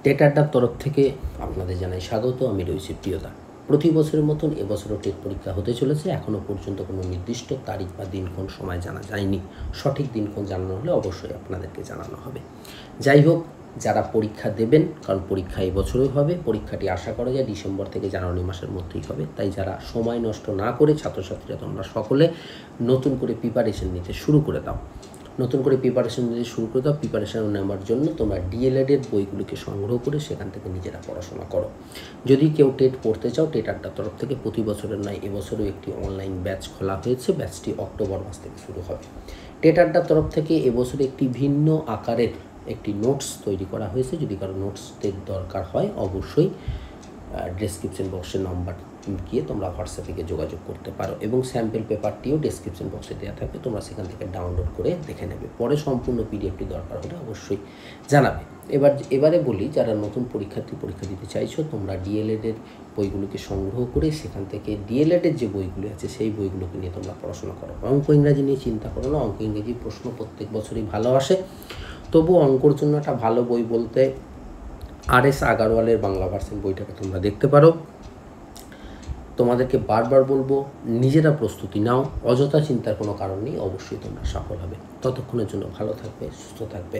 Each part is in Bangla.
টেট আড্ডার তরফ থেকে আপনাদের জানাই স্বাগত। আমি রয়েছি প্রিয়দা। প্রতি বছরের মতন এবছরও টেট পরীক্ষা হতে চলেছে। এখনও পর্যন্ত কোনো নির্দিষ্ট তারিখ বা দিনক্ষণ সময় জানা যায়নি। সঠিক দিনক্ষণ জানানো হলে অবশ্যই আপনাদেরকে জানানো হবে। যাই হোক, যারা পরীক্ষা দেবেন, কারণ পরীক্ষা এবছরই হবে, পরীক্ষাটি আশা করা যায় ডিসেম্বর থেকে জানুয়ারি মাসের মধ্যেই হবে। তাই যারা সময় নষ্ট না করে ছাত্রছাত্রীরা তোমরা সকলে নতুন করে প্রিপারেশন নিতে শুরু করে দাও। প্রিপারেশন নেওয়ার জন্য তোমরা ডিএলএডের বইগুলিকে সংগ্রহ করে সেখান থেকে নিজেরা পড়াশোনা করো। যদি কেউ টেট পড়তে চাও, টেট আড্ডার তরফ থেকে প্রতি বছরের নয় এবছরও একটি অনলাইন ব্যাচ খোলা হয়েছে। ব্যাচটি অক্টোবর মাস থেকে শুরু হবে। টেট আড্ডার তরফ থেকে এবছর একটি ভিন্ন আকারের একটি নোটস তৈরি করা হয়েছে। যদি কারো নোটসের দরকার হয় অবশ্যই ডেসক্রিপশন বক্সের নাম্বার গিয়ে তোমরা হোয়াটসঅ্যাপে গিয়ে যোগাযোগ করতে পারো, এবং স্যাম্পল পেপারটিও ডেসক্রিপশন বক্সে দেওয়া থাকবে, তোমরা সেখান থেকে ডাউনলোড করে দেখে নেবে। পরে সম্পূর্ণ পিডিএফটি দরকার হলে অবশ্যই জানাবে। এবারে বলি, যারা নতুন পরীক্ষা দিতে চাইছো, তোমরা ডিএলএডের বইগুলোকে সংগ্রহ করে সেখান থেকে ডিএলএডের যে বইগুলি আছে সেই বইগুলোকে নিয়ে তোমরা পড়াশোনা করো। অঙ্ক ইংরাজি নিয়ে চিন্তা করো না, অঙ্ক ইংরেজি প্রশ্ন প্রত্যেক বছরই ভালো আসে। তবু অঙ্কর জন্য একটা ভালো বই বলতে আর.এস. আগারওয়ালের বাংলা ভার্সন বইটাকে তোমরা দেখতে পারো। তোমাদেরকে বারবার বলবো, নিজেরা প্রস্তুতি নাও, অযথা চিন্তার কোনো কারণ নেই, অবশ্যই তোমরা সফল হবে। ততক্ষণের জন্য ভালো থাকবে, সুস্থ থাকবে।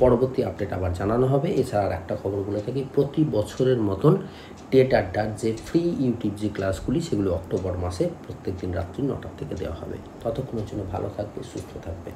পরবর্তী আপডেট আবার জানানো হবে। এছাড়া আর একটা খবর বলে থাকি, প্রতি বছরের মতন টেট আড্ডার যে ফ্রি ইউটিউব যে ক্লাসগুলি সেগুলো অক্টোবর মাসে প্রত্যেক দিন রাত্রি 9টার থেকে দেওয়া হবে। ততক্ষণের জন্য ভালো থাকবে, সুস্থ থাকবে।